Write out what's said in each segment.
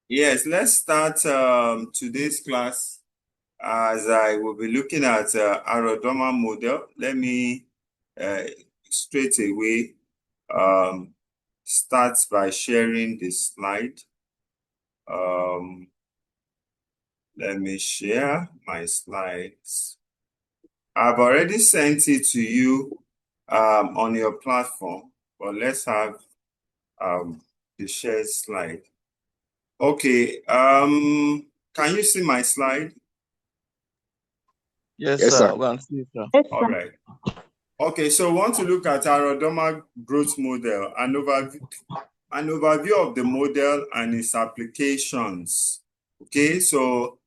Yes, let's start today's class as I will be looking at Harrod model. Let me uh, straight away um, start by sharing the slide. Um, Let me share my slides. I've already sent it to you on your platform, but let's have the shared slide. Okay, can you see my slide? Yes, Yes, sir. sir. We can see it, sir. All right. Okay, so we want to look at our Dormar growth model, an overview of the model and its applications. Okay, so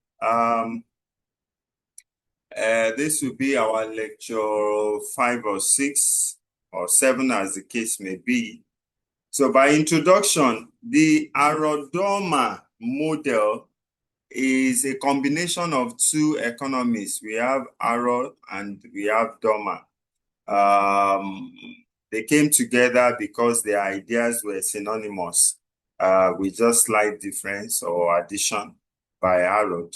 this will be our lecture 5 or 6 or 7 as the case may be. So by introduction, the Harrod model is a combination of two economies. We have Harrod and we have Dormar. They came together because their ideas were synonymous, with just slight difference or addition by Harrod.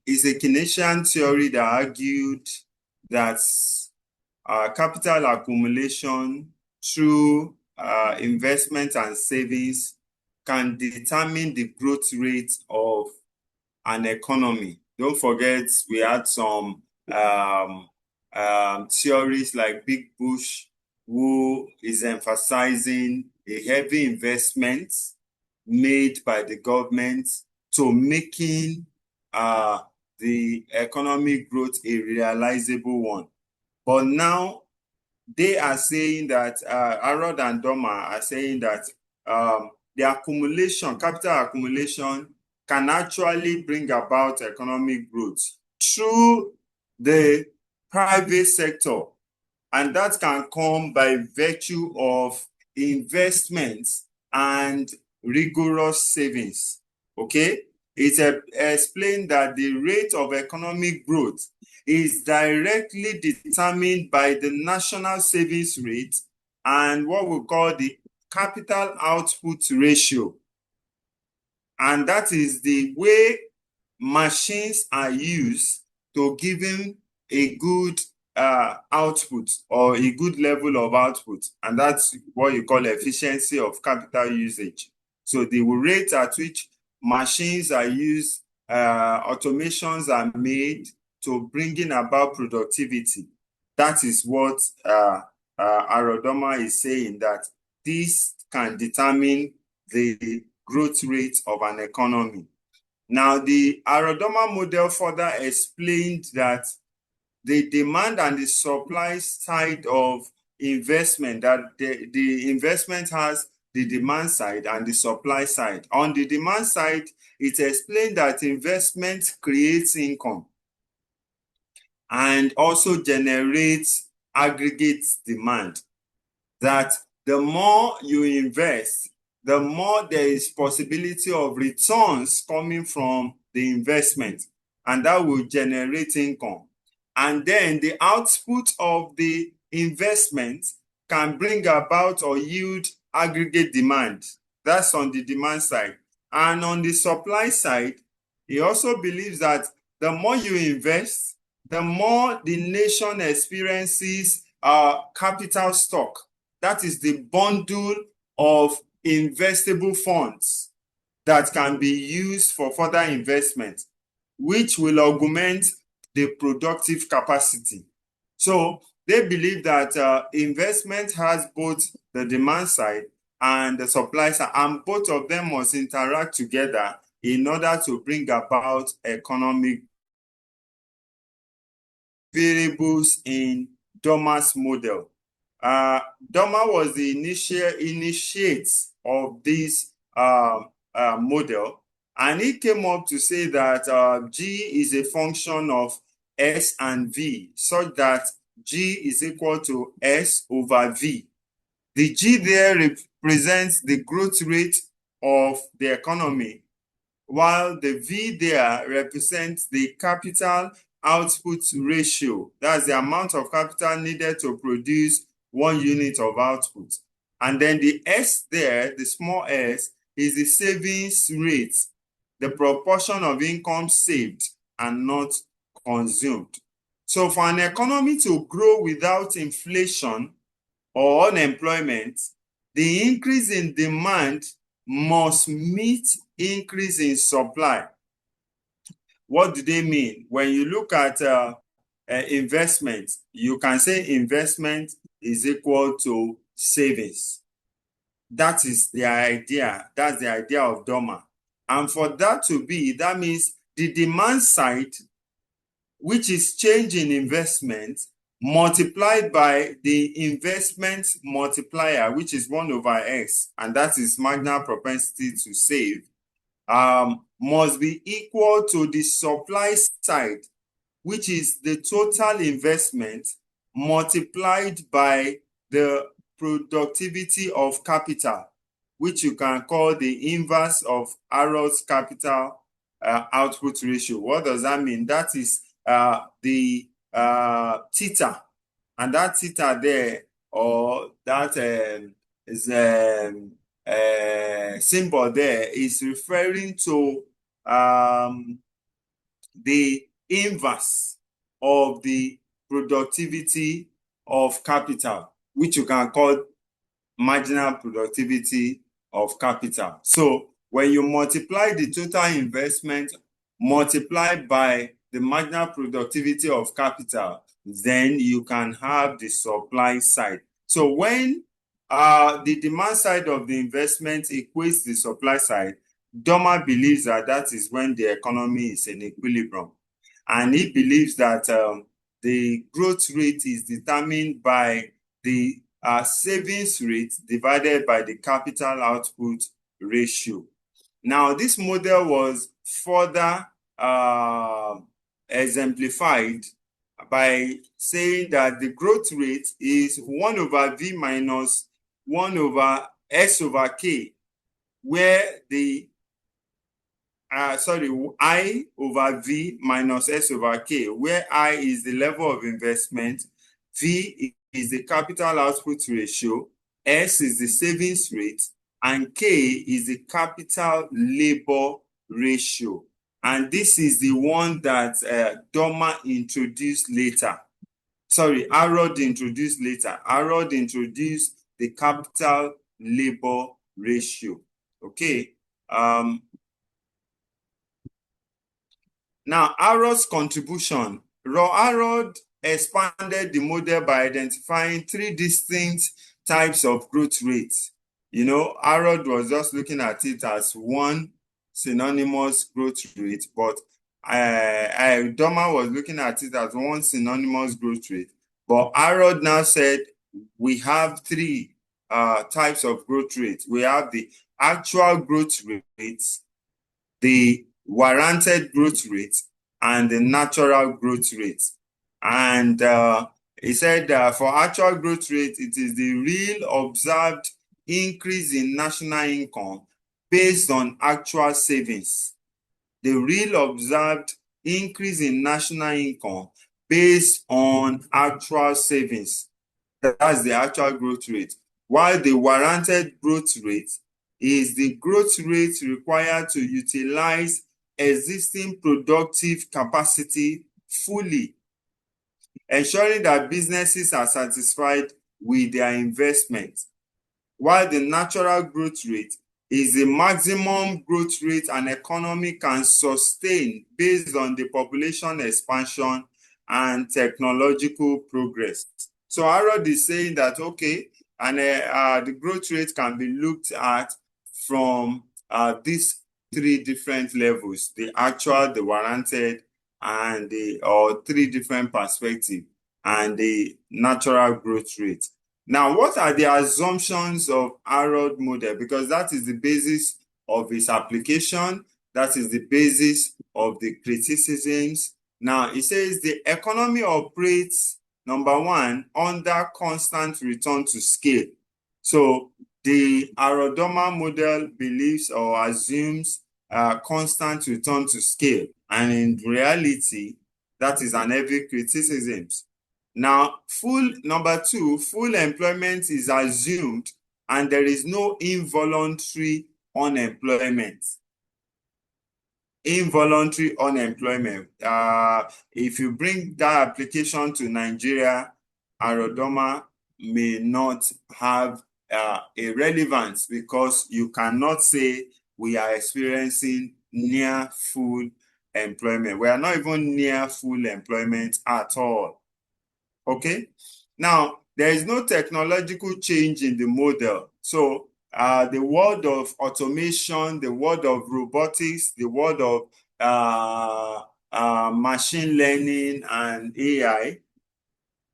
It's a Keynesian theory that argued that capital accumulation through investment and savings can determine the growth rate of an economy. Don't forget, we had some theories like Big Bush, who is emphasizing a heavy investment made by the government to making the economic growth a realizable one. But now they are saying that Harrod and Dormer are saying that the capital accumulation can actually bring about economic growth through the private sector. And that can come by virtue of investments and rigorous savings. Okay? It explained that the rate of economic growth is directly determined by the national savings rate and what we call the capital output ratio. And that is the way machines are used to give him a good output or a good level of output. And that's what you call efficiency of capital usage. So the rate at which machines are used, automations are made to bringing about productivity. That is what Arodoma is saying, that this can determine the growth rate of an economy. Now, the Arodoma model further explained that the demand and the supply side of investment, that the investment has the demand side and the supply side. On the demand side, it explained that investment creates income and also generates aggregate demand. That the more you invest, the more there is possibility of returns coming from the investment, and that will generate income. And then the output of the investment can bring about or yield aggregate demand. That's on the demand side. And on the supply side, he also believes that the more you invest, the more the nation experiences capital stock. That is the bundle of investable funds that can be used for further investment, which will augment the productive capacity. So they believe that investment has both the demand side and the supply side, and both of them must interact together in order to bring about economic variables in Dormar's model. Dormar was the initiate of this model, and he came up to say that G is a function of S and V, such that G is equal to S over V. The G there represents the growth rate of the economy, while the V there represents the capital output ratio. That's the amount of capital needed to produce 1 unit of output. And then the S there, the small s, is the savings rate, the proportion of income saved and not consumed. So for an economy to grow without inflation or unemployment, the increase in demand must meet increase in supply. What do they mean? When you look at investment, you can say investment is equal to savings. That is the idea. That's the idea of Dormar. And for that to be, that means the demand side, which is change in investment, multiplied by the investment multiplier, which is 1 over X, and that is marginal propensity to save, must be equal to the supply side, which is the total investment multiplied by the productivity of capital, which you can call the inverse of Harrod's capital output ratio. What does that mean? That is the theta, and that theta there, or that is symbol there, is referring to the inverse of the productivity of capital, which you can call marginal productivity of capital. So when you multiply the total investment multiplied by the marginal productivity of capital, then you can have the supply side. So when the demand side of the investment equates the supply side, Dormar believes that that is when the economy is in equilibrium. And he believes that the growth rate is determined by the savings rate divided by the capital output ratio. Now, this model was further exemplified by saying that the growth rate is 1 over V minus 1 over S over K, where the I over V minus S over K, where I is the level of investment, V is the capital output ratio, S is the savings rate, and K is the capital labor ratio. And this is the one that Dormar introduced later. Harrod introduced later. Harrod introduced the capital labor ratio. Okay. Now, Harrod's contribution. Harrod expanded the model by identifying 3 distinct types of growth rates. You know, Harrod was just looking at it as one synonymous growth rate, but Dormar was looking at it as one synonymous growth rate. But Harrod now said we have 3 types of growth rates. We have the actual growth rates, the warranted growth rate, and the natural growth rate. And he said for actual growth rate, it is the real observed increase in national income based on actual savings. The real observed increase in national income based on actual savings. That's the actual growth rate. While the warranted growth rate is the growth rate required to utilize existing productive capacity fully, ensuring that businesses are satisfied with their investment. While the natural growth rate is the maximum growth rate an economy can sustain based on the population expansion and technological progress. So Harrod is saying that, okay, and the growth rate can be looked at from these 3 different levels: the actual, the warranted, and or 3 different perspectives, and the natural growth rate. Now, what are the assumptions of Harrod model? Because that is the basis of its application. That is the basis of the criticisms. Now, it says the economy operates, number 1, under constant return to scale. So the Harrod-Dormar model believes or assumes constant return to scale. And in reality, that is an heavy criticism. Now, number 2, full employment is assumed and there is no involuntary unemployment. Involuntary unemployment. If you bring that application to Nigeria, Dormar may not have a relevance, because you cannot say we are experiencing near full employment. We are not even near full employment at all. Okay? Now, there is no technological change in the model. So, the world of automation, the world of robotics, the world of machine learning and AI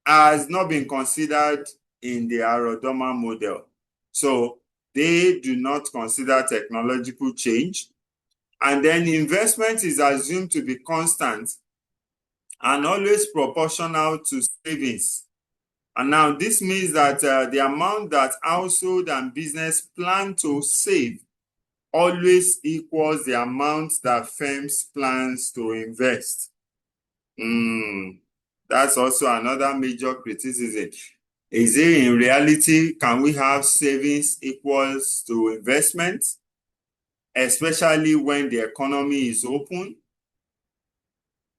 has not been considered in the Dormar model. So, they do not consider technological change. And then investment is assumed to be constant and always proportional to savings. And now this means that the amount that household and business plan to save always equals the amount that firms plans to invest. That's also another major criticism. Is it in reality, can we have savings equals to investment, especially when the economy is open?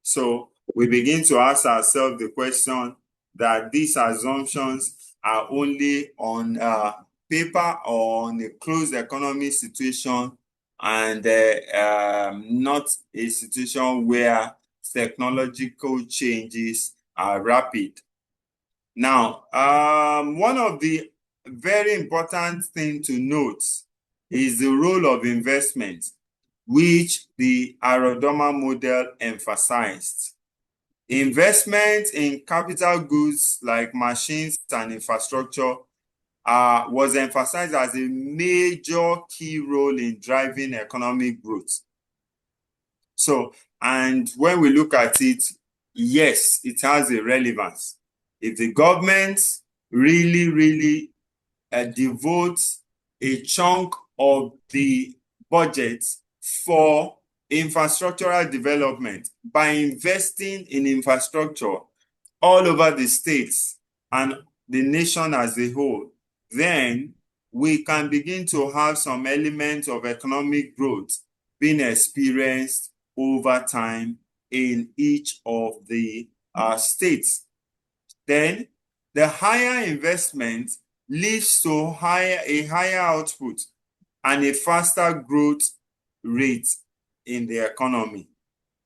So we begin to ask ourselves the question that these assumptions are only on paper or on a closed economic situation, and not a situation where technological changes are rapid. Now, one of the very important things to note is the role of investment, which the Dormar model emphasized. Investment in capital goods like machines and infrastructure was emphasized as a major key role in driving economic growth. So, and when we look at it, yes, it has a relevance. If the government really devotes a chunk of the budget for infrastructural development by investing in infrastructure all over the states and the nation as a whole, then we can begin to have some elements of economic growth being experienced over time in each of the states. Then the higher investment leads to a higher output and a faster growth rate in the economy.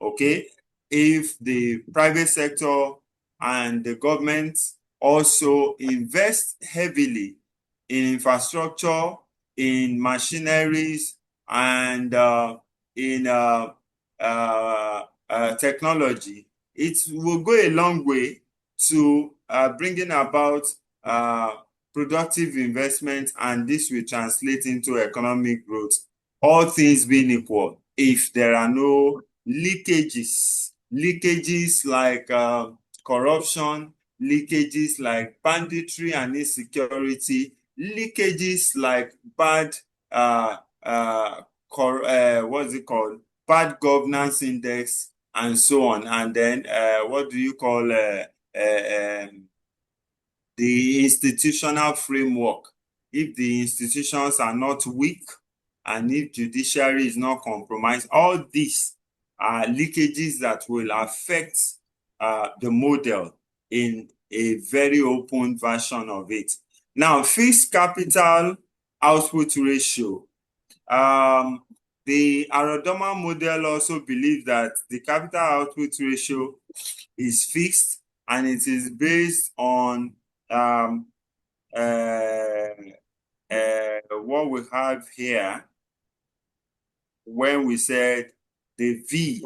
Okay, if the private sector and the government also invest heavily in infrastructure, in machineries, and in technology, it will go a long way to bringing about productive investment, and this will translate into economic growth, all things being equal. If there are no leakages like corruption, leakages like banditry and insecurity, leakages like bad what's it called, bad governance index, and so on. And then what do you call the institutional framework? If the institutions are not weak and if judiciary is not compromised, all these are leakages that will affect the model in a very open version of it. Now, fixed capital output ratio. The Dormar model also believes that the capital output ratio is fixed, and it is based on what we have here when we said the V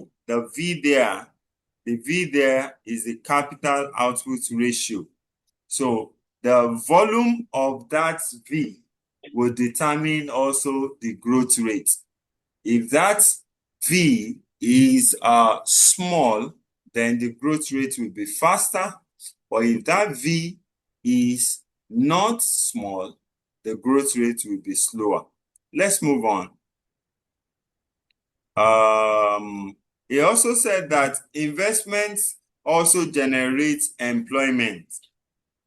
there is the capital output ratio. So the volume of that V will determine also the growth rate. If that V is small, then the growth rate will be faster. But if that V is not small, the growth rate will be slower. Let's move on. He also said that investments also generate employment.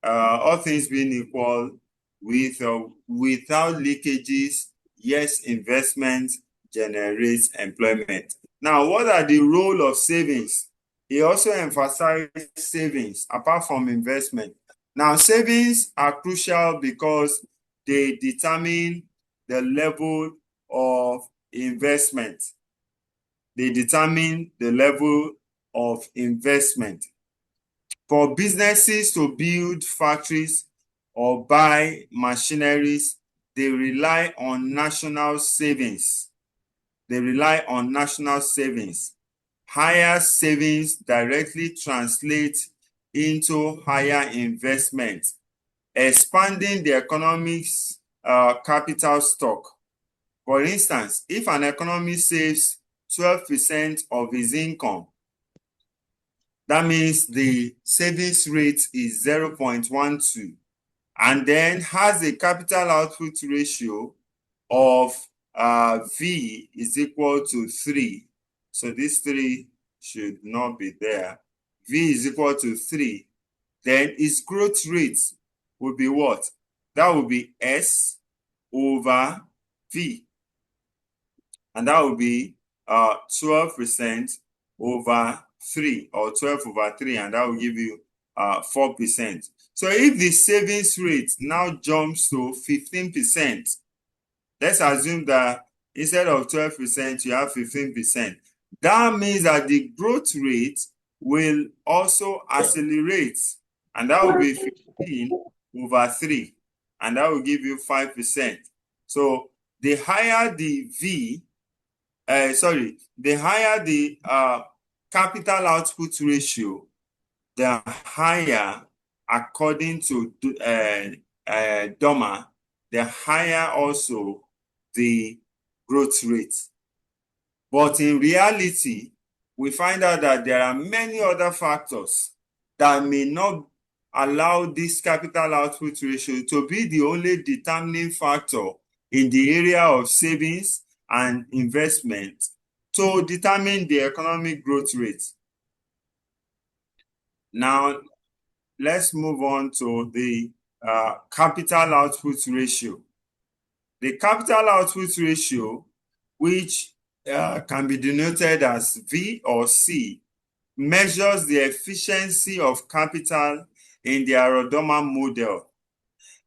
All things being equal, without leakages, yes, investment generates employment. Now, what are the role of savings? He also emphasized savings apart from investment. Now, savings are crucial because they determine the level of investment. They determine the level of investment. For businesses to build factories or buy machineries, they rely on national savings. They rely on national savings. Higher savings directly translate into higher investment, expanding the economic's capital stock. For instance, if an economy saves 12% of its income, that means the savings rate is 0.12 and then has a capital output ratio of V is equal to 3. So this 3 should not be there. V is equal to 3. Then its growth rate would be what? That would be S over V. And that would be 12% over 3 or 12 over 3, and that will give you 4%. So if the savings rate now jumps to 15%, let's assume that instead of 12%, you have 15%. That means that the growth rate will also accelerate, and that will be 15 over 3, and that will give you 5%. So the higher the V, the higher the capital output ratio, the higher, according to Dormar, the higher also the growth rate. But in reality, we find out that there are many other factors that may not allow this capital output ratio to be the only determining factor in the area of savings and investment to determine the economic growth rate. Now, let's move on to the capital output ratio. The capital output ratio, which can be denoted as V or C, measures the efficiency of capital in the Harrod model.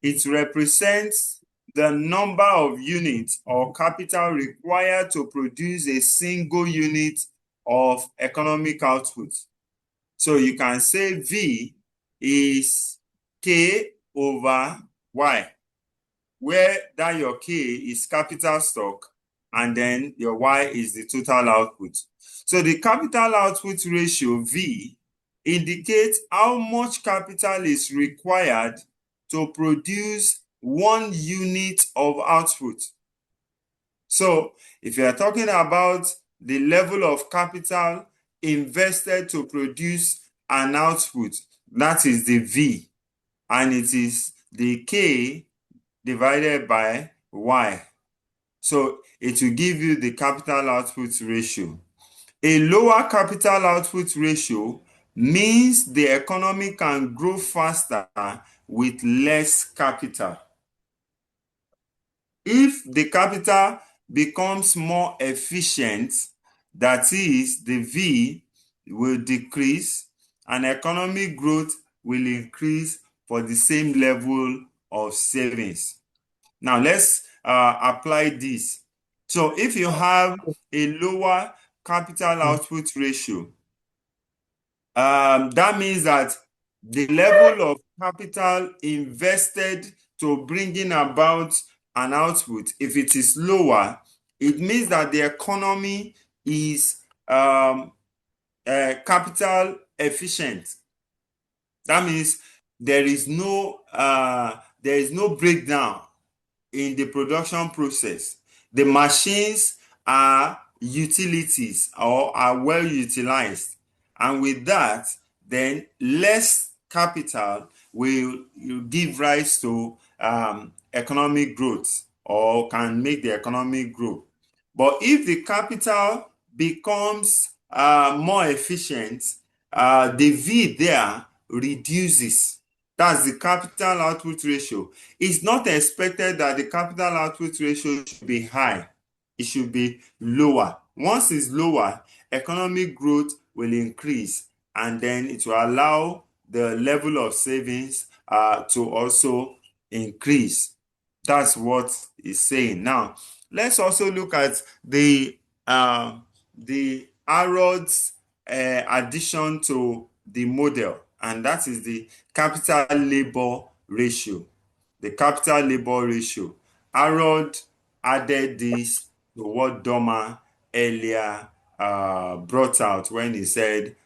It represents the number of units or capital required to produce a single unit of economic output. So you can say V is K over Y, where that your K is capital stock and then your Y is the total output. So the capital output ratio V indicates how much capital is required to produce 1 unit of output. So if you are talking about the level of capital invested to produce an output, that is the V, and it is the K divided by Y. So it will give you the capital output ratio. A lower capital output ratio means the economy can grow faster with less capital. If the capital becomes more efficient, that is, the V will decrease and economic growth will increase for the same level of savings. Now, let's apply this. So if you have a lower capital output ratio, that means that the level of capital invested to bringing about an output, if it is lower, it means that the economy is capital efficient. That means there is no breakdown in the production process. The machines are utilities or are well utilized. And with that, then less capital will give rise to economic growth or can make the economy grow. But if the capital becomes more efficient, the V there reduces. That's the capital output ratio. It's not expected that the capital output ratio should be high. It should be lower. Once it's lower, economic growth will increase, and then it will allow the level of savings to also increase. That's what it's saying. Now, let's also look at the Harrod's addition to the model, and that is the capital labor ratio. The capital labor ratio. Harrod added this to what Dormar earlier brought out when he said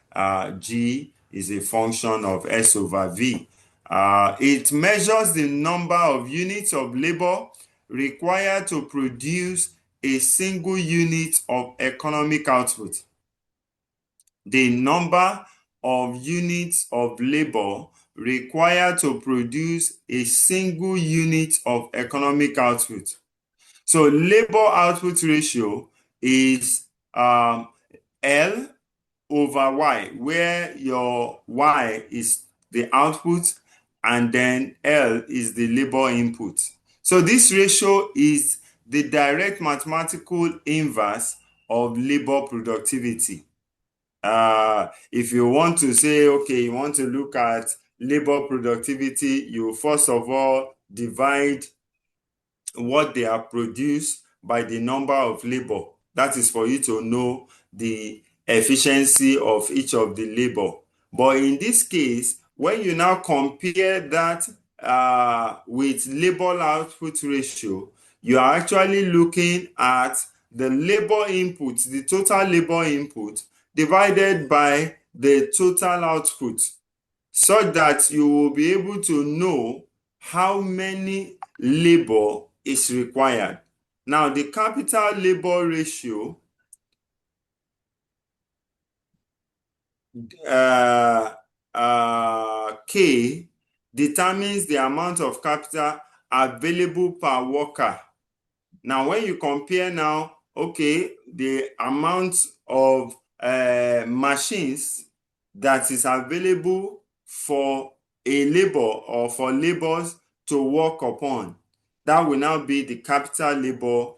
G is a function of S over V. It measures the number of units of labor required to produce a single unit of economic output. The number of units of labor required to produce a single unit of economic output. So labor output ratio is L over Y, where your Y is the output and then L is the labor input. So this ratio is the direct mathematical inverse of labor productivity. If you want to say, okay, you want to look at labor productivity, you first of all divide what they have produced by the number of labor. That is for you to know the efficiency of each of the labor. But in this case, when you now compare that with labor output ratio, you are actually looking at the labor input, the total labor input, divided by the total output, so that you will be able to know how many labor is required. Now, the capital labor ratio K determines the amount of capital available per worker. Now, when you compare now, okay, the amount of machines that is available for a labor or for labors to work upon, that will now be the capital labor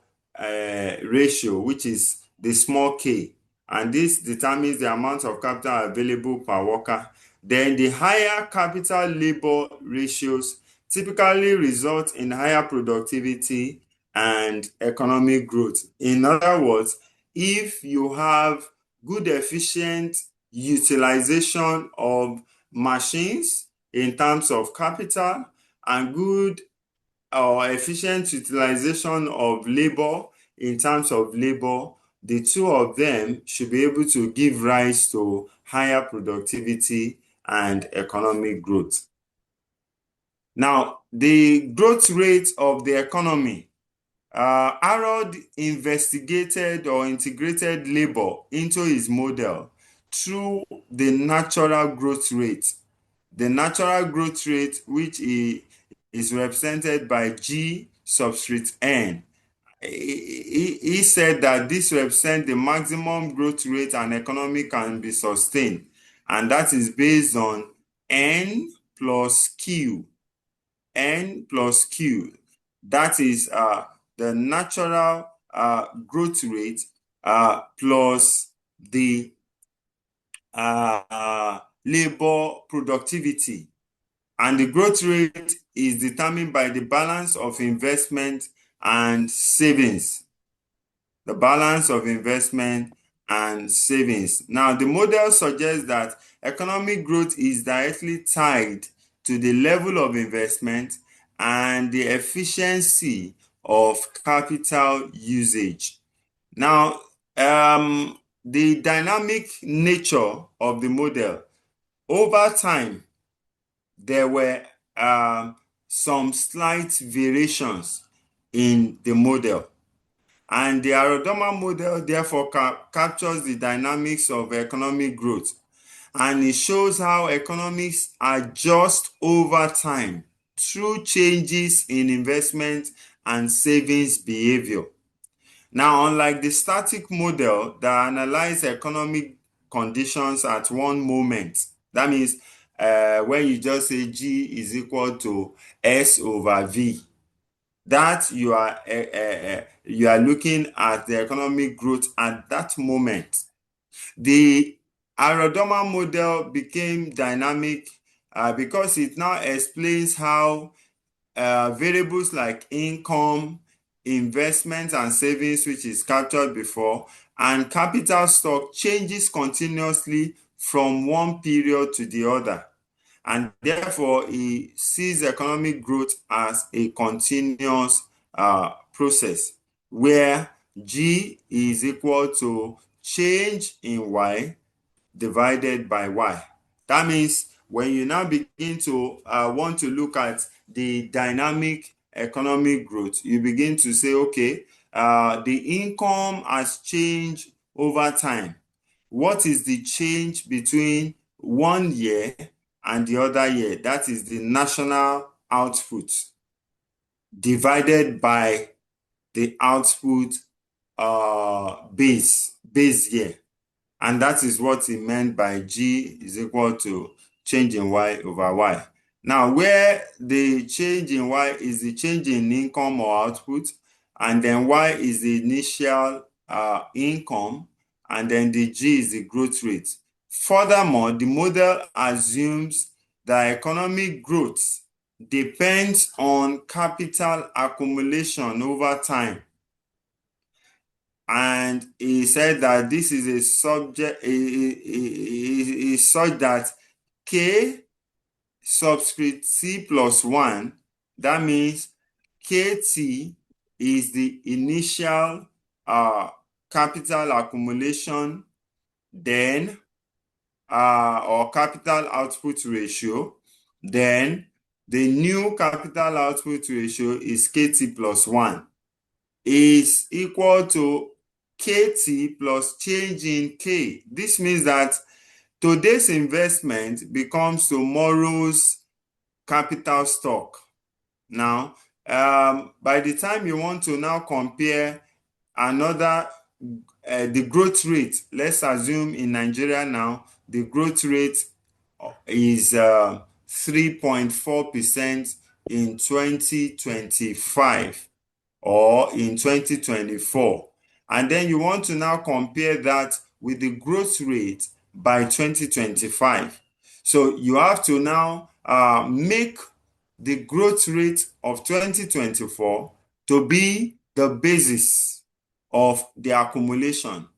ratio, which is the small k. And this determines the amount of capital available per worker. Then the higher capital labor ratios typically result in higher productivity and economic growth. In other words, if you have good efficient utilization of machines in terms of capital and good or efficient utilization of labor in terms of labor, the two of them should be able to give rise to higher productivity and economic growth. Now, the growth rate of the economy. Harrod investigated or integrated labor into his model through the natural growth rate. The natural growth rate, which is represented by G subscript N. He said that this represents the maximum growth rate an economy can be sustained, and that is based on N plus Q. N plus Q. That is the natural growth rate plus the labor productivity. And the growth rate is determined by the balance of investment and savings. The balance of investment and savings. Now, the model suggests that economic growth is directly tied to the level of investment and the efficiency of capital usage. Now, the dynamic nature of the model, over time, there were some slight variations in the model. And the Harrod model therefore captures the dynamics of economic growth. And it shows how economics adjust over time through changes in investment and savings behavior. Now, unlike the static model that analyzes economic conditions at one moment, that means when you just say G is equal to S over V, that you are looking at the economic growth at that moment. The Harrod-Dormar model became dynamic because it now explains how variables like income, investment and savings, which is captured before, and capital stock changes continuously from one period to the other. And therefore, he sees economic growth as a continuous process where G is equal to change in Y divided by Y. That means when you now begin to want to look at the dynamic economic growth, you begin to say, okay, the income has changed over time. What is the change between 1 year and the other year? That is the national output divided by the output base year. And that is what he meant by G is equal to change in Y over Y. Now, where the change in Y is the change in income or output, and then Y is the initial income, and then the G is the growth rate. Furthermore, the model assumes that economic growth depends on capital accumulation over time. And he said that this is a subject is such that K subscript C plus 1, that means KT is the initial capital accumulation, then or capital output ratio, then the new capital output ratio is KT plus 1 is equal to KT plus change in K. This means that today's investment becomes tomorrow's capital stock. Now, by the time you want to now compare another, the growth rate, let's assume in Nigeria now, the growth rate is 3.4% in 2025 or in 2024. And then you want to now compare that with the growth rate by 2025. So you have to now make the growth rate of 2024 to be the basis of the accumulation.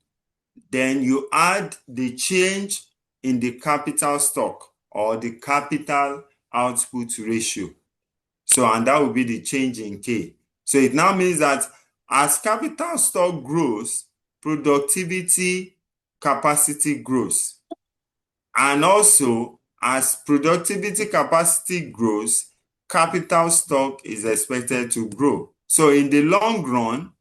Then you add the change in the capital stock or the capital output ratio. So, and that will be the change in K. So it now means that as capital stock grows, productivity capacity grows. And also, as productivity capacity grows, capital stock is expected to grow. So in the long run,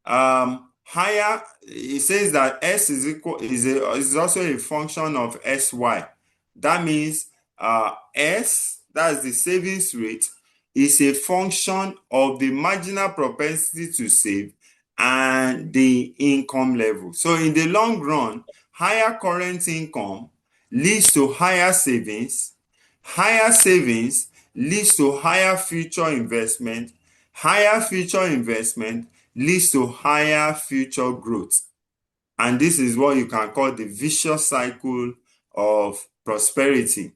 higher, it says that S is equal is also a function of SY. That means S, that's the savings rate, is a function of the marginal propensity to save and the income level. So in the long run, higher current income leads to higher savings leads to higher future investment leads to higher future growth. And this is what you can call the vicious cycle of prosperity.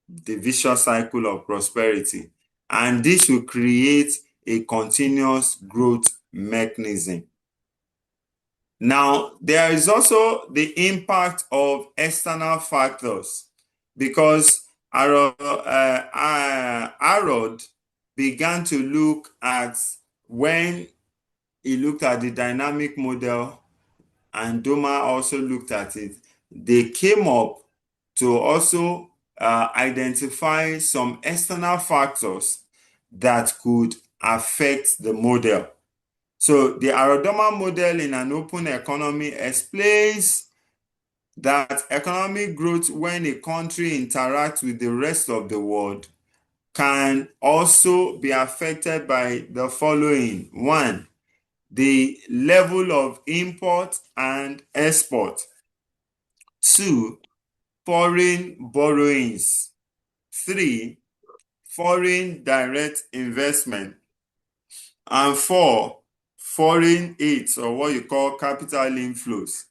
The vicious cycle of prosperity. And this will create a continuous growth mechanism. Now, there is also the impact of external factors because Harrod began to look at, when he looked at the dynamic model and Dormar also looked at it, they came up to also identify some external factors that could affect the model. So the Harrod-Dormar model in an open economy explains that economic growth, when a country interacts with the rest of the world, can also be affected by the following. One, the level of import and export. Two, foreign borrowings. 3, foreign direct investment. And 4, foreign aids, or what you call capital inflows.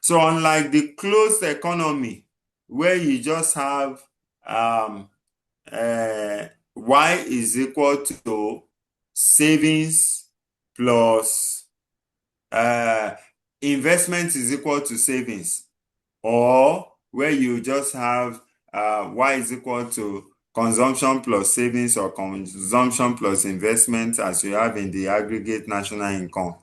So unlike the closed economy, where you just have Y is equal to savings plus investment is equal to savings, or where you just have Y is equal to consumption plus savings or consumption plus investment, as you have in the aggregate national income.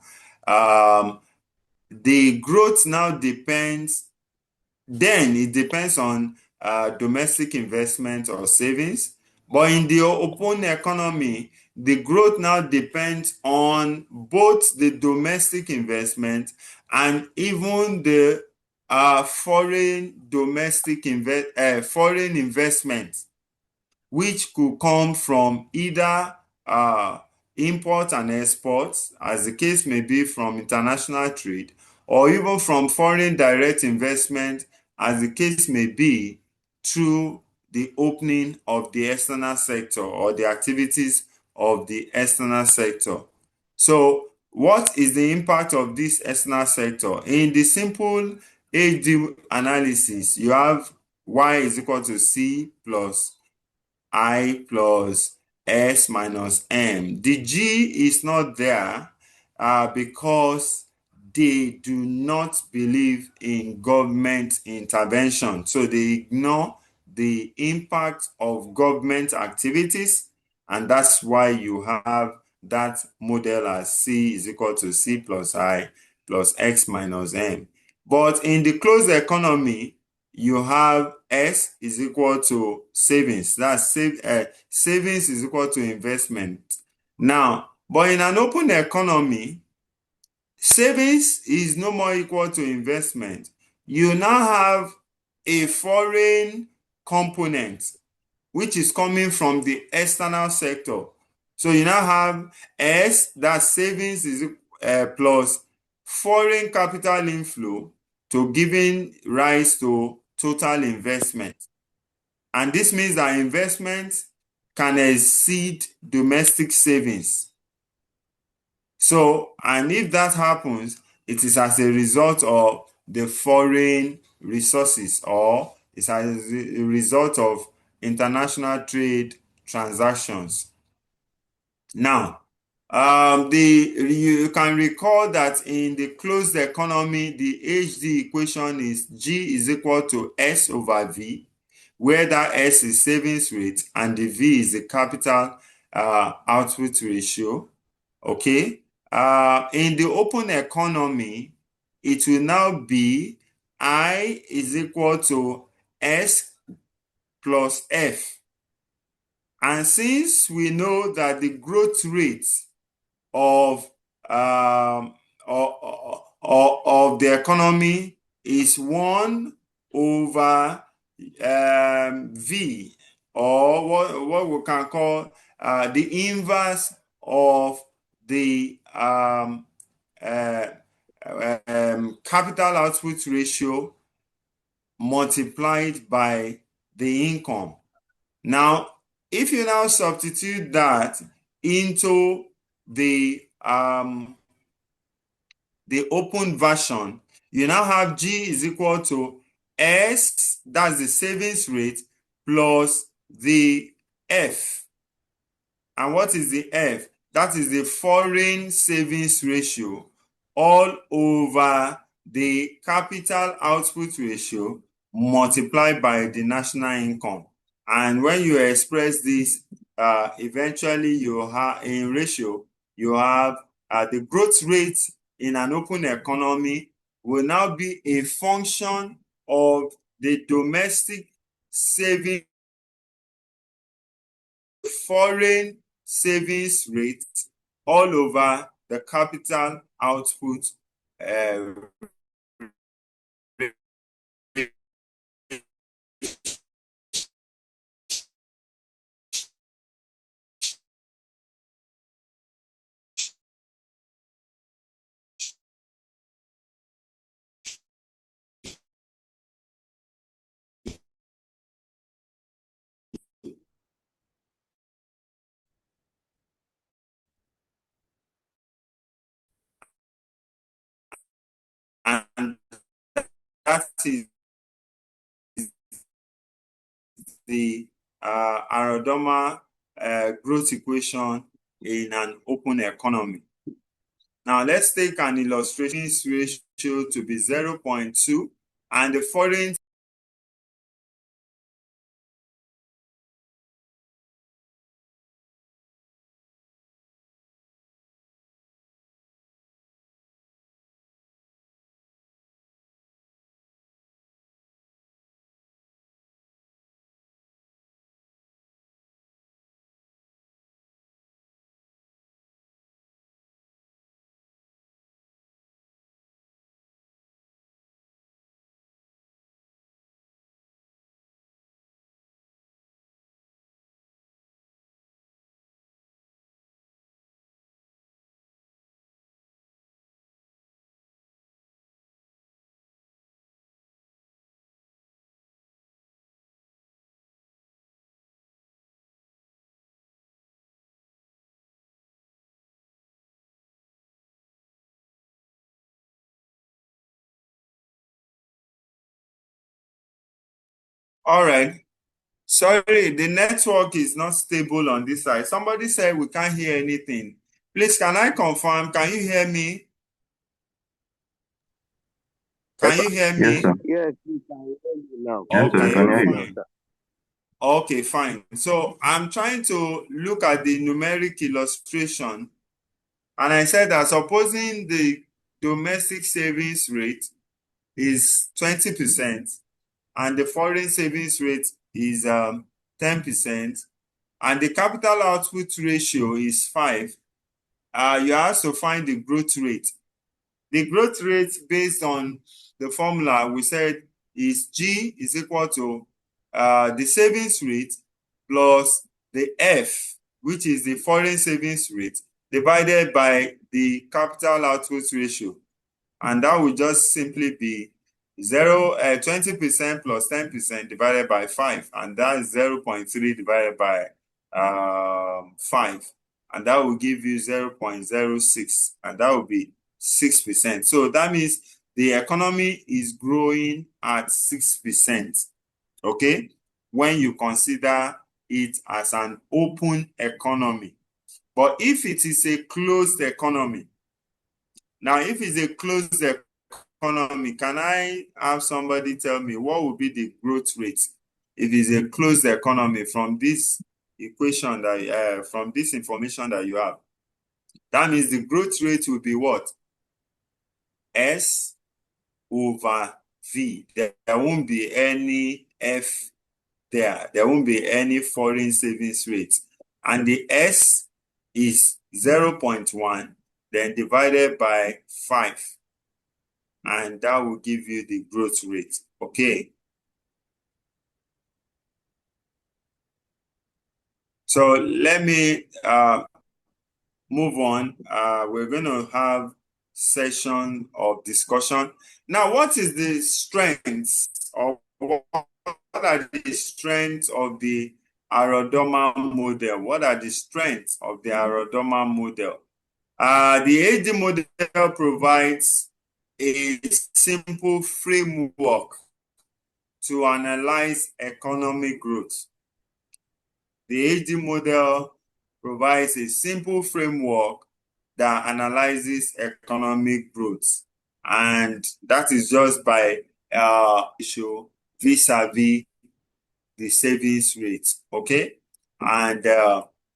The growth now depends, then it depends on domestic investment or savings. But in the open economy, the growth now depends on both the domestic investment and even the foreign investment, which could come from either import and export, as the case may be from international trade, or even from foreign direct investment, as the case may be through the opening of the external sector or the activities of the external sector. So, what is the impact of this external sector? In the simple AD analysis, you have Y is equal to C plus I plus S minus M. The G is not there because they do not believe in government intervention. So they ignore the impact of government activities, and that's why you have that model as C is equal to C plus I plus X minus M. But in the closed economy, you have S is equal to savings. That's savings is equal to investment. Now, but in an open economy, savings is no more equal to investment. You now have a foreign component, which is coming from the external sector. So you now have S, that savings is plus foreign capital inflow to giving rise to total investment. And this means that investment can exceed domestic savings. So, and if that happens, it is as a result of the foreign resources, or it's as a result of international trade transactions. Now, you can recall that in the closed economy, the HD equation is G is equal to S over V, where that S is savings rate and the V is the capital output ratio. Okay. In the open economy, it will now be I is equal to S plus F. And since we know that the growth rate of of the economy is 1 over V, or what we can call the inverse of the capital output ratio multiplied by the income. Now, if you now substitute that into the open version, you now have G is equal to S, that's the savings rate, plus the F. And what is the F? That is the foreign savings ratio all over the capital output ratio multiplied by the national income. And when you express this, eventually you have in ratio, you have the growth rate in an open economy will now be a function of the domestic saving, foreign savings rate all over the capital output is the Harrod growth equation in an open economy. Now let's take an illustration ratio to be 0.2 and the foreign All right. Sorry, the network is not stable on this side. Somebody said we can't hear anything. Please, can I confirm? Can you hear me? Can you hear me? Yes, sir. Yes, we can hear you now. Yes, sir. I can hear you. Okay, fine. Okay, fine. So I'm trying to look at the numeric illustration, and I said that supposing the domestic savings rate is 20% and the foreign savings rate is 10%, and the capital output ratio is 5, you have to find the growth rate. The growth rate based on the formula we said is G is equal to the savings rate plus the F, which is the foreign savings rate, divided by the capital output ratio. And that would just simply be 20% plus 10% divided by 5, and that is 0.3 divided by 5, and that will give you 0.06, and that will be 6%. So that means the economy is growing at 6%, okay, when you consider it as an open economy. But if it is a closed economy, now if it's a closed economy, can I have somebody tell me what would be the growth rate if it's a closed economy from this equation that from this information that you have? That means the growth rate will be what? S over V. There won't be any F there. There won't be any foreign savings rate. And the S is 0.1, then divided by 5. And that will give you the growth rate. Okay. So let me move on. We're going to have session of discussion. Now, what is the strengths of what are the strengths of the Harrod model? What are the strengths of the Harrod model? The AD model provides a simple framework to analyze economic growth. The AD model provides a simple framework that analyzes economic growth, and that is just by issue vis-a-vis the savings rate, okay? And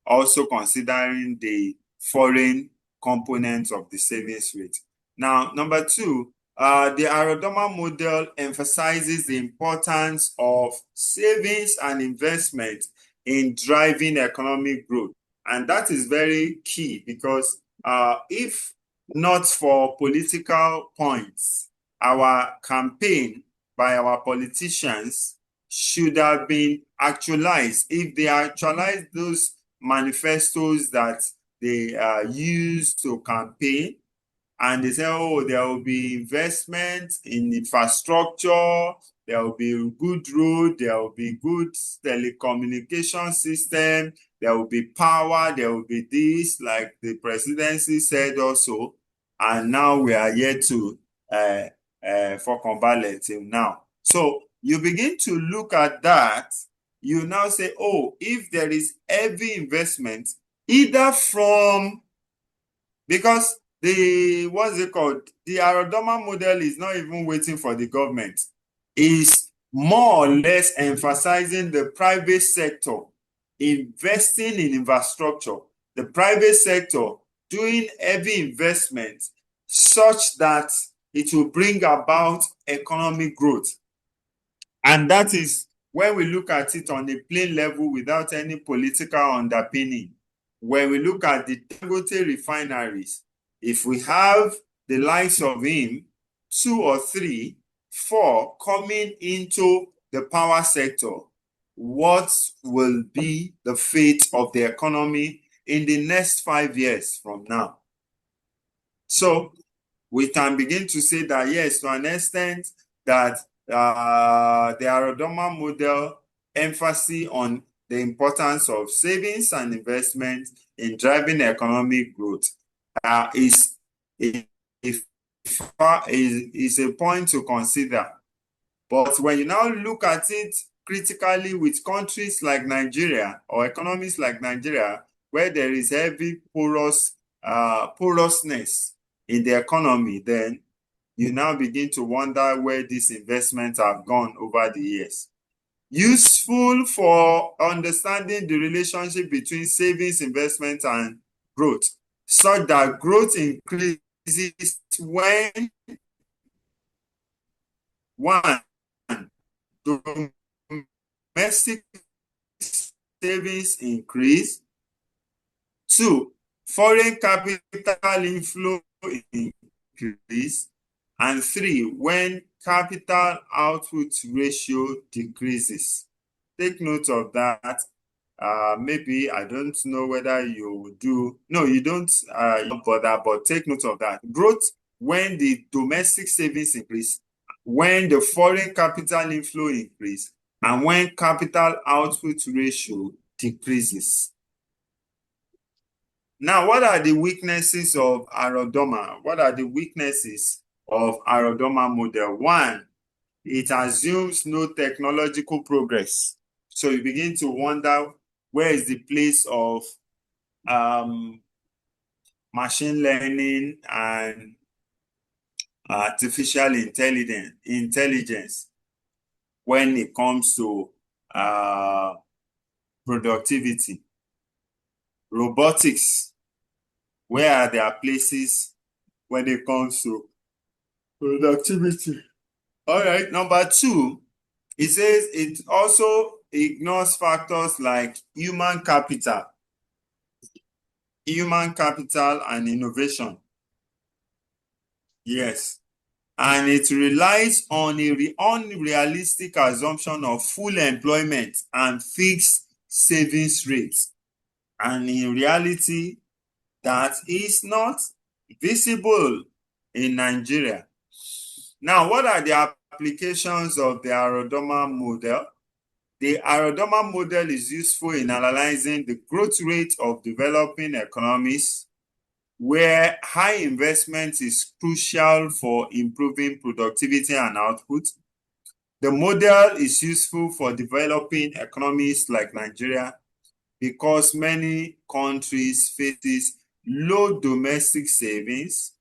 also considering the foreign components of the savings rate. Now, number two, the Harrod model emphasizes the importance of savings and investment in driving economic growth. And that is very key because if not for political points, our campaign by our politicians should have been actualized. If they actualize those manifestos that they use to campaign, and they say, oh, there will be investment in infrastructure, there will be good road, there will be good telecommunication system, there will be power, there will be this, like the presidency said also, and now we are yet to Fọkànbalẹ̀ till now. So you begin to look at that. You now say, oh, if there is heavy investment, either from, because what's it called? The Dormar model is not even waiting for the government. Is more or less emphasizing the private sector investing in infrastructure, the private sector doing heavy investment such that it will bring about economic growth. And that is when we look at it on a plain level without any political underpinning. When we look at the Dangote refineries, if we have the likes of him, 2 or 3, 4 coming into the power sector, what will be the fate of the economy in the next 5 years from now? So we can begin to say that, yes, to an extent, that the Dormar model emphasis on the importance of savings and investment in driving economic growth is a point to consider. But when you now look at it critically with countries like Nigeria or economies like Nigeria, where there is heavy porousness in the economy, then you now begin to wonder where these investments have gone over the years. Useful for understanding the relationship between savings, investment, and growth, such that growth increases when, one, domestic savings increase, 2, foreign capital inflow increase, and 3, when capital output ratio decreases. Take note of that. Maybe I don't know whether you do. No, you don't bother, but take note of that. Growth when the domestic savings increase, when the foreign capital inflow increase, and when capital output ratio decreases. Now, what are the weaknesses of Dormar? What are the weaknesses of Dormar model? 1, it assumes no technological progress. So you begin to wonder, where is the place of machine learning and artificial intelligence when it comes to productivity? Robotics, where are their places when it comes to productivity? All right, number 2, it says it also ignores factors like human capital and innovation. Yes. And it relies on a unrealistic assumption of full employment and fixed savings rates. And in reality, that is not visible in Nigeria. Now, what are the applications of the Dormar model? The Dormar model is useful in analyzing the growth rate of developing economies, where high investment is crucial for improving productivity and output. The model is useful for developing economies like Nigeria because many countries face low domestic savings,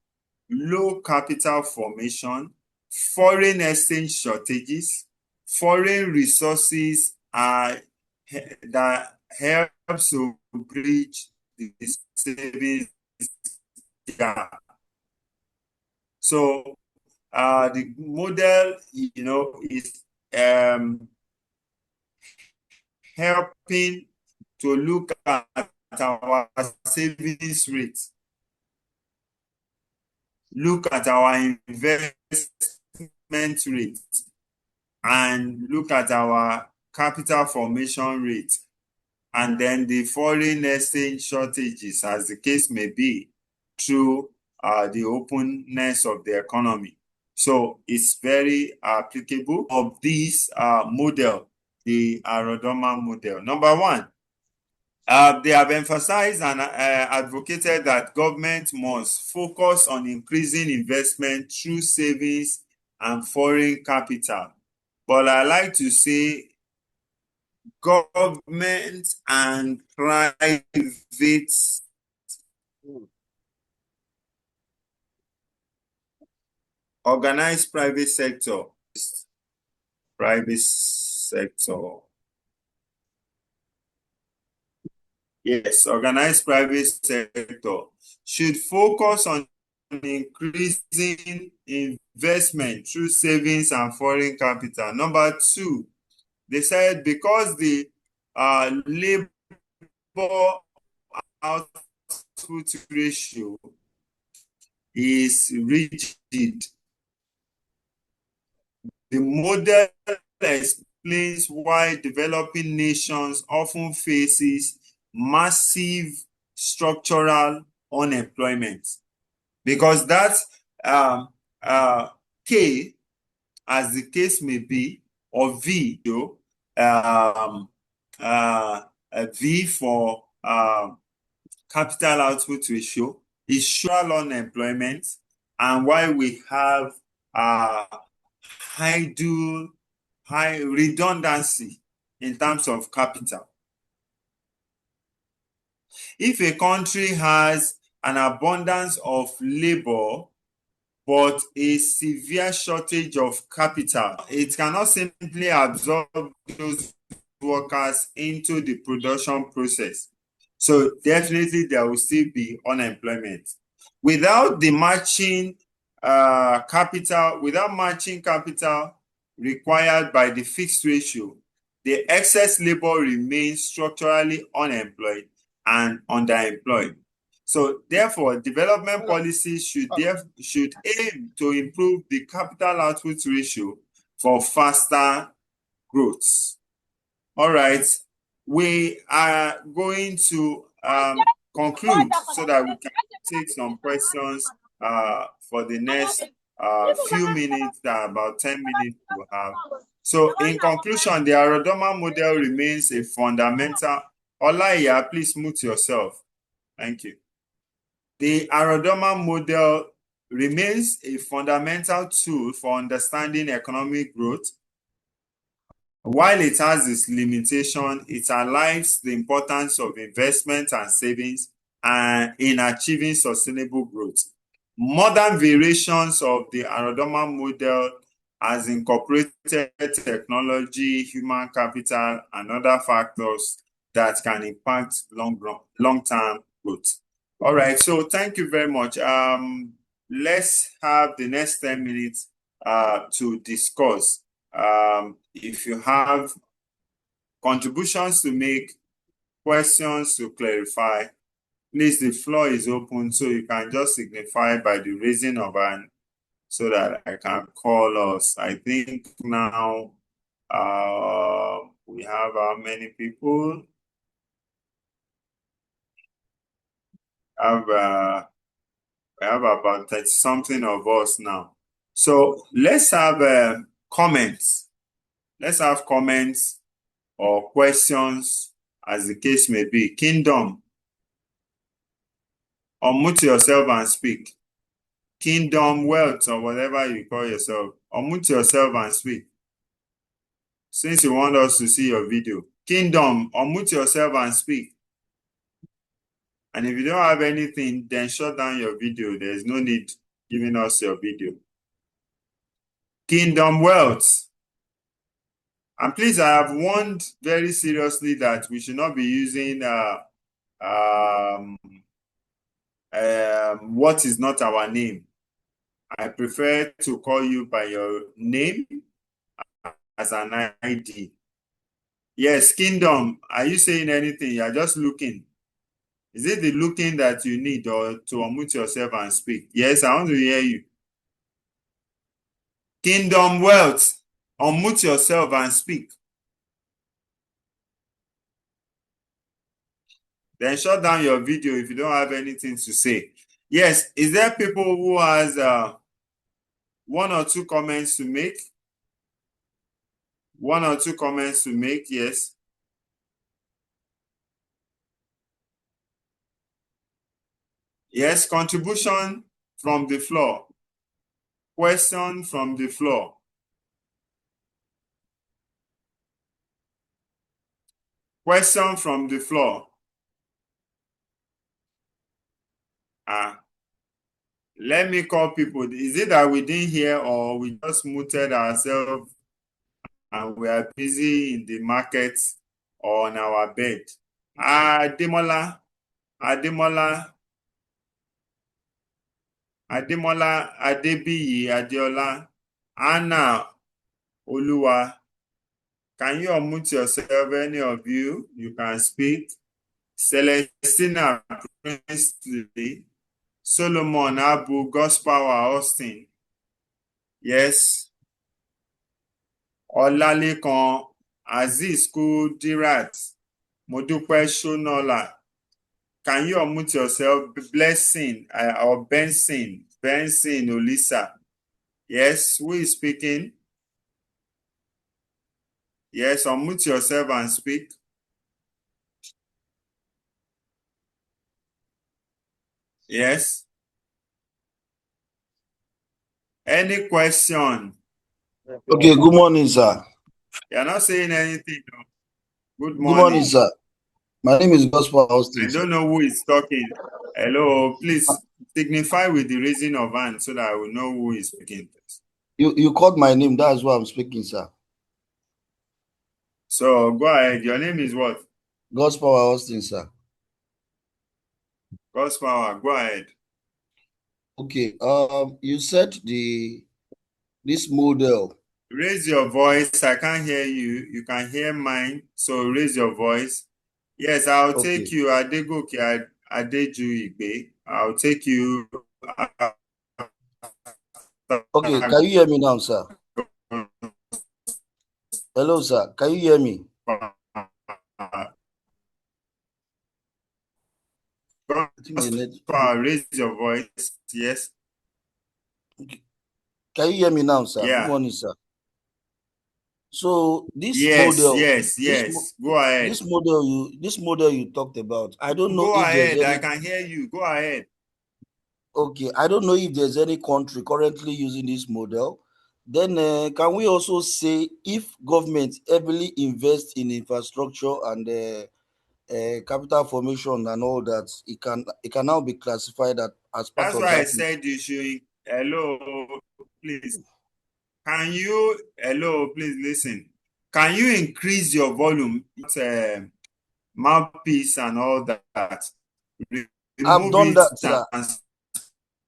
low capital formation, foreign exchange shortages, foreign resources that helps to bridge the savings gap. So the model, is helping to look at our savings rate, look at our investment rate, and look at our capital formation rate, and then the foreign exchange shortages, as the case may be, through the openness of the economy. So it's very applicable of this model, the Dormar model. Number 1, they have emphasized and advocated that government must focus on increasing investment through savings and foreign capital. But I like to say government and private organized private sector. Private sector. Yes, organized private sector should focus on increasing investment through savings and foreign capital. Number two, they said because the labor output ratio is rigid, the model explains why developing nations often faces massive structural unemployment, because that um, uh, K, as the case may be, or V, though, um, a V for capital output ratio, is structural unemployment, and why we have uh, high redundancy in terms of capital. If a country has an abundance of labor but a severe shortage of capital, it cannot simply absorb those workers into the production process. So definitely there will still be unemployment. Without the matching without matching capital required by the fixed ratio, the excess labor remains structurally unemployed and underemployed. So therefore, development policies should aim to improve the capital output ratio for faster growth. All right, we are going to conclude so that we can take some questions for the next few minutes, that about 10 minutes we have. So in conclusion, the Arodoma model remains a fundamental. Olaiya, please mute yourself. Thank you. The Arodoma model remains a fundamental tool for understanding economic growth. While it has its limitation, it highlights the importance of investment and savings and in achieving sustainable growth. Modern variations of the Arodoma model has incorporated technology, human capital, and other factors that can impact long-term growth. All right, so thank you very much. Let's have the next 10 minutes to discuss. If you have contributions to make, questions to clarify, please, the floor is open, so you can just signify by the raising of hand so that I can call us. I think now we have how many people? We have about 30 something of us now. So let's have comments. Let's have comments or questions, as the case may be. Kingdom, unmute yourself and speak. Kingdom, wealth, or whatever you call yourself. Unmute yourself and speak, since you want us to see your video. Kingdom, unmute yourself and speak. And if you don't have anything, then shut down your video. There's no need giving us your video. Kingdom, wealth. And please, I have warned very seriously that we should not be using what is not our name. I prefer to call you by your name as an ID. Yes, Kingdom, are you saying anything? You're just looking. Is it the looking that you need, or to unmute yourself and speak? Yes, I want to hear you. Kingdom, wealth, unmute yourself and speak. Then shut down your video if you don't have anything to say. Yes, is there people who has one or two comments to make? One or two comments to make, yes. Yes, contribution from the floor. Question from the floor. Question from the floor. Let me call people. Is it that we didn't hear or we just muted ourselves and we are busy in the market or on our bed? Ademola, Ademola, Adebiyi, Adeola, Anna, Oluwa. Can you unmute yourself, any of you? You can speak. Celestina Priestley, Solomon Abu, Gospel Austin. Yes. Ọlálékan, Azeez Kudirat, Modupe Shonola. Can you unmute yourself? Blessing or Benson Olisa. Yes, who is speaking? Yes, unmute yourself and speak. Yes. Any question? Okay, good morning, sir. You're not saying anything. No? Good Good morning, morning. sir. My name is Gospel Austin. I don't know who is talking. Hello, please signify with the raising of hand so that I will know who is speaking. You called my name. That's why I'm speaking, sir. So go ahead. Your name is what? Gospel Austin, sir. God's power. Go ahead. Okay. You said this model. Raise your voice. I can't hear you. You can hear mine. So raise your voice. Yes, I'll take you. Adegoke Adejuigbe. I'll take you. Okay, can you hear me now, sir? Hello, sir. Can you hear me? Raise your voice. Yes. Okay. Can you hear me now, sir? Yeah. Good morning, sir. So this Yes, model, yes. Go ahead. this model you talked about. I don't know Go if there's ahead. any. I can hear you. Go ahead. Okay, I don't know if there's any country currently using this model. Then can we also say if government heavily invest in infrastructure and capital formation and all that, it can now be classified as part That's of why I that? said you should. Hello, please. Hello, please listen. Can you increase your volume, mouthpiece and all that? I've Remove done it that, sir. and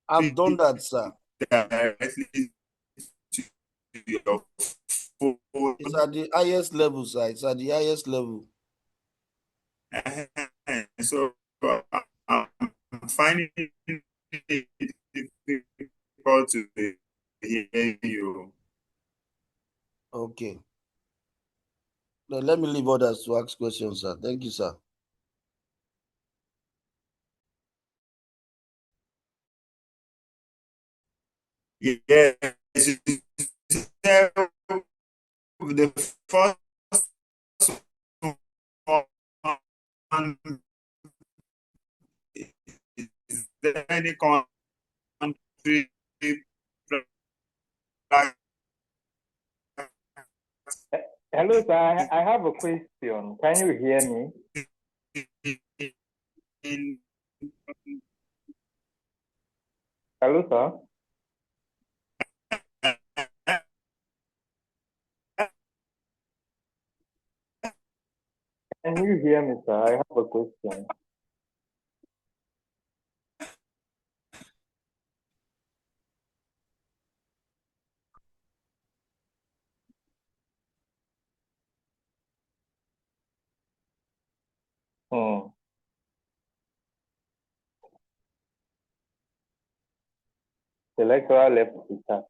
I've done speak that, sir. directly to your phone. It's at the highest level, sir. It's at the highest level. So I'm finding it difficult to hear you. Okay. Then let me leave others to ask questions, sir. Thank you, sir. Yes, the first one, is there any country Hello, sir. I have a question. Can you hear me? Hello, sir. Can you hear me, sir? I have a question. The lecturer left the chat.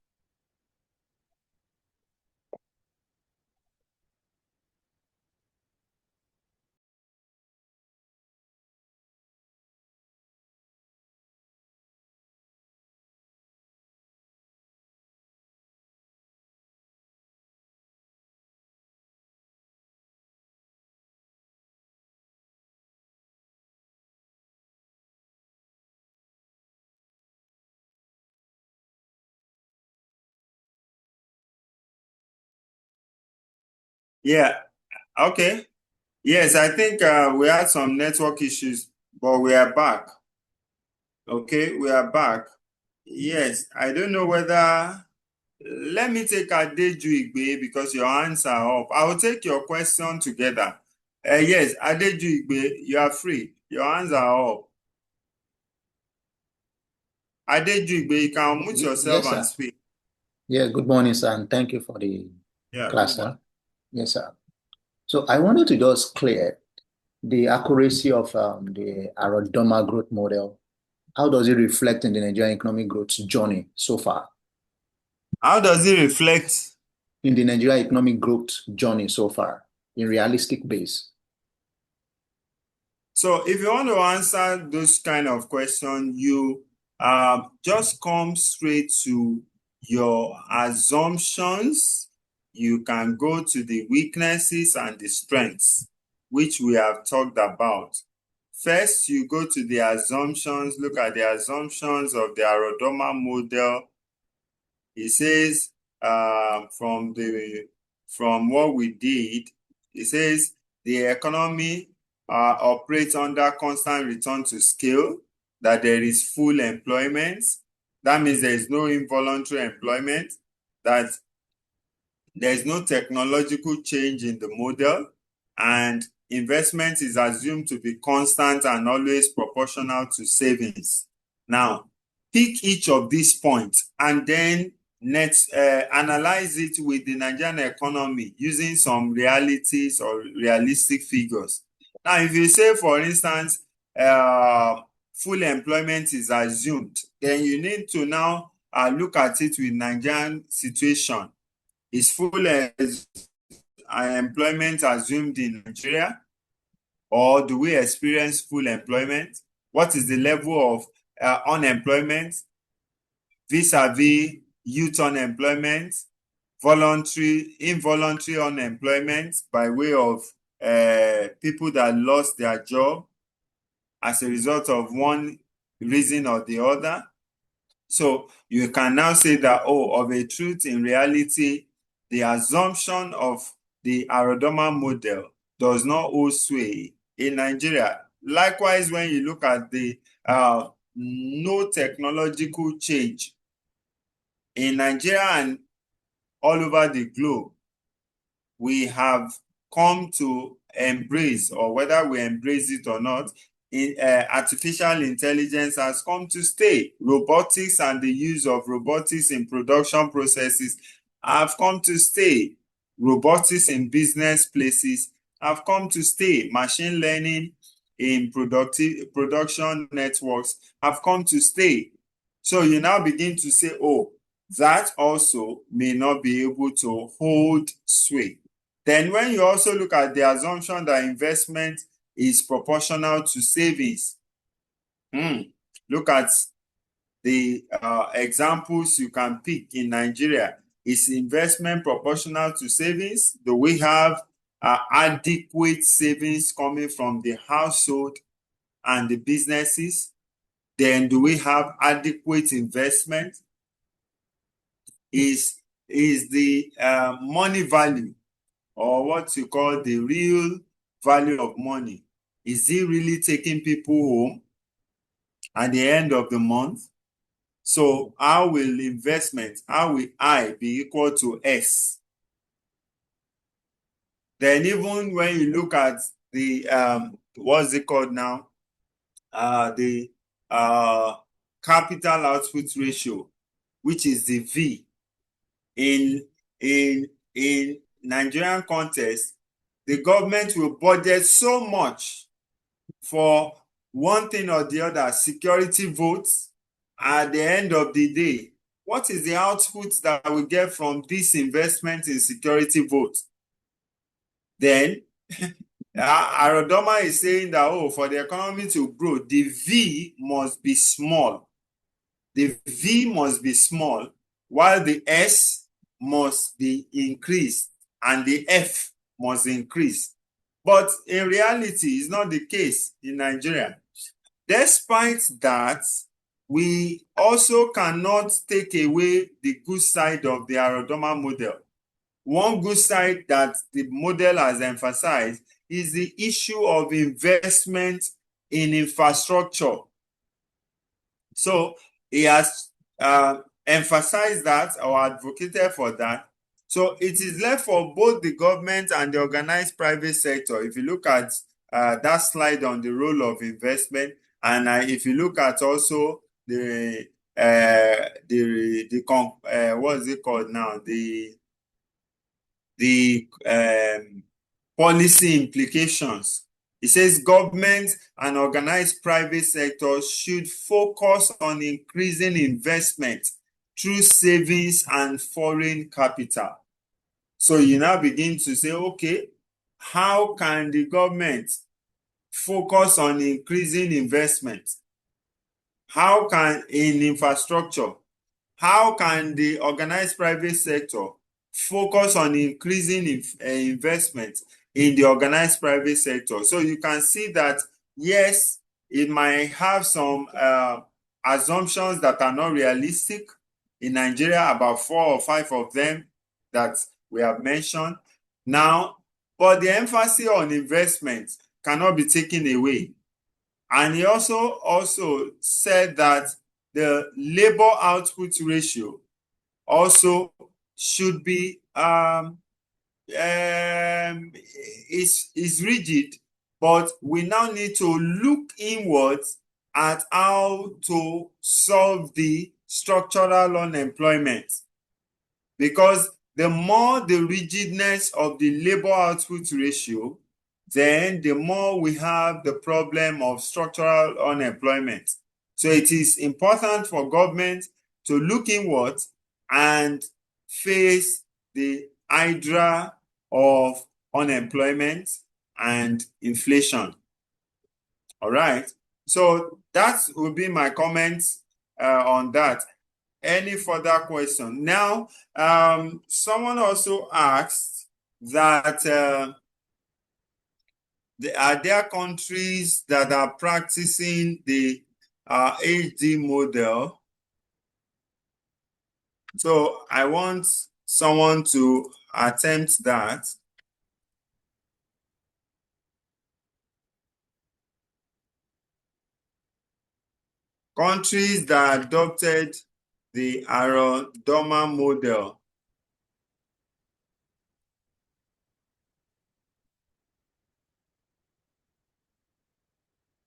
Yeah. Okay. Yes, I think we had some network issues, but we are back. Okay, we are back. Yes, I don't know whether. Let me take Adeju Igbe because your hands are up. I will take your question together. Yes, Adeju Igbe, you are free. Your hands are up. Adeju Igbe, you can unmute yourself Yes, and sir. speak. Yeah, good morning, sir, and thank you for the Yeah, class, good sir. morning. Yes, sir. So I wanted to just clear the accuracy of the Harrod Dormar growth model. How does it reflect in the Nigerian economic growth journey so far? How does it reflect? In the Nigerian economic growth journey so far, in realistic base? So if you want to answer those kind of questions, you just come straight to your assumptions. You can go to the weaknesses and the strengths, which we have talked about. First, you go to the assumptions, look at the assumptions of the Arodoma model. It says from what we did, it says the economy operates under constant return to scale, that there is full employment. That means there is no involuntary employment, that there is no technological change in the model, and investment is assumed to be constant and always proportional to savings. Now, pick each of these points and then analyze it with the Nigerian economy using some realities or realistic figures. Now, if you say, for instance, full employment is assumed, then you need to now look at it with Nigerian situation. Is full employment assumed in Nigeria, or do we experience full employment? What is the level of unemployment vis-a-vis youth unemployment, involuntary unemployment by way of people that lost their job as a result of one reason or the other? So you can now say that, of a truth, in reality, the assumption of the Arodoma model does not hold sway in Nigeria. Likewise, when you look at the no technological change in Nigeria and all over the globe, we have come to embrace, or whether we embrace it or not, artificial intelligence has come to stay. Robotics and the use of robotics in production processes have come to stay. Robotics in business places have come to stay. Machine learning in production networks have come to stay. So you now begin to say, that also may not be able to hold sway. Then when you also look at the assumption that investment is proportional to savings, look at the examples you can pick in Nigeria. Is investment proportional to savings? Do we have adequate savings coming from the household and the businesses? Then do we have adequate investment? Is the money value, or what you call the real value of money, is it really taking people home at the end of the month? So how will I be equal to S? Then even when you look at the what's it called now? The capital output ratio, which is the V. In Nigerian context, the government will budget so much for one thing or the other, security votes. At the end of the day, what is the output that we get from this investment in security votes? Then Arodoma is saying that, for the economy to grow, the V must be small. The V must be small, while the S must be increased and the F must increase. But in reality, it's not the case in Nigeria. Despite that, we also cannot take away the good side of the Arodoma model. one good side that the model has emphasized is the issue of investment in infrastructure. So he has emphasized that or advocated for that. So it is left for both the government and the organized private sector. If you look at that slide on the role of investment, and if you look at also what is it called now, the policy implications. It says government and organized private sectors should focus on increasing investment through savings and foreign capital. So you now begin to say, okay, how can the government focus on increasing investment? How can in infrastructure? How can the organized private sector focus on increasing investment in the organized private sector? So you can see that, yes, it might have some assumptions that are not realistic in Nigeria, about 4 or 5 of them that we have mentioned now, but the emphasis on investment cannot be taken away. And he also said that the labor output ratio also should be is rigid, but we now need to look inwards at how to solve the structural unemployment, because the more the rigidness of the labor output ratio, then the more we have the problem of structural unemployment. So it is important for government to look inward and face the hydra of unemployment and inflation. All right. So that will be my comments on that. Any further question? Now, someone also asked that are there countries that are practicing the HD model? So I want someone to attempt that. Countries that adopted the Dormar model.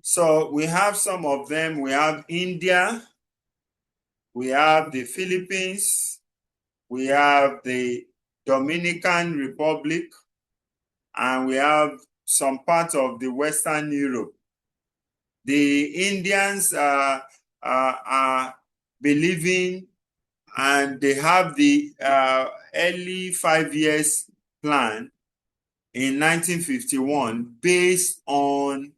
So we have some of them. We have India, we have the Philippines, we have the Dominican Republic, and we have some part of the Western Europe. The Indians are believing, and they have the early 5 years plan in 1951 based on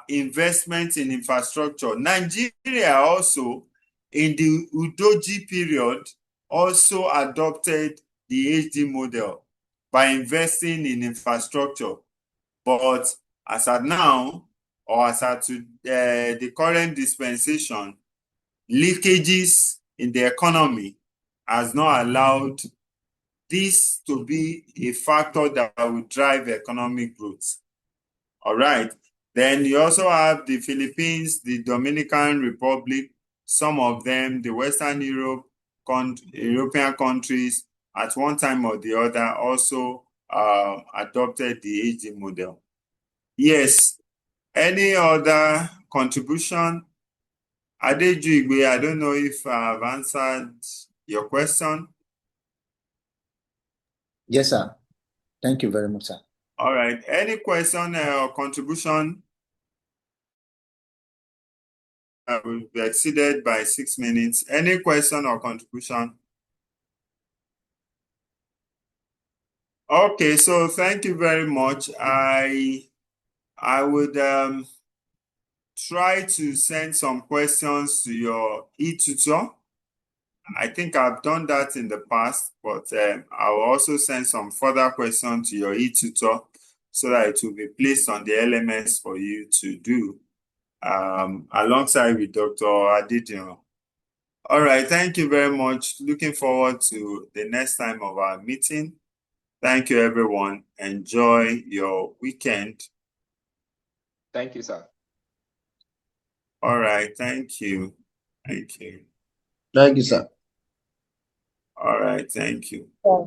investment in infrastructure. Nigeria also, in the Udoji period, also adopted the HD model by investing in infrastructure. But as at now, or as at the current dispensation, leakages in the economy has not allowed this to be a factor that will drive economic growth. All right. Then you also have the Philippines, the Dominican Republic, some of them, the Western European countries, at one time or the other, also adopted the HD model. Yes. Any other contribution? Adeju Igwe, I don't know if I've answered your question. Yes, sir. Thank you very much, sir. All right. Any question or contribution? We've exceeded by 6 minutes. Any question or contribution? Okay, so thank you very much. I would try to send some questions to your e-tutor. I think I've done that in the past, but I'll also send some further questions to your e-tutor so that it will be placed on the LMS for you to do alongside with Dr. Adidino. All right, thank you very much. Looking forward to the next time of our meeting. Thank you, everyone. Enjoy your weekend. Thank you, sir. All right. Thank you. Thank you. Thank you, sir. All right. Thank you.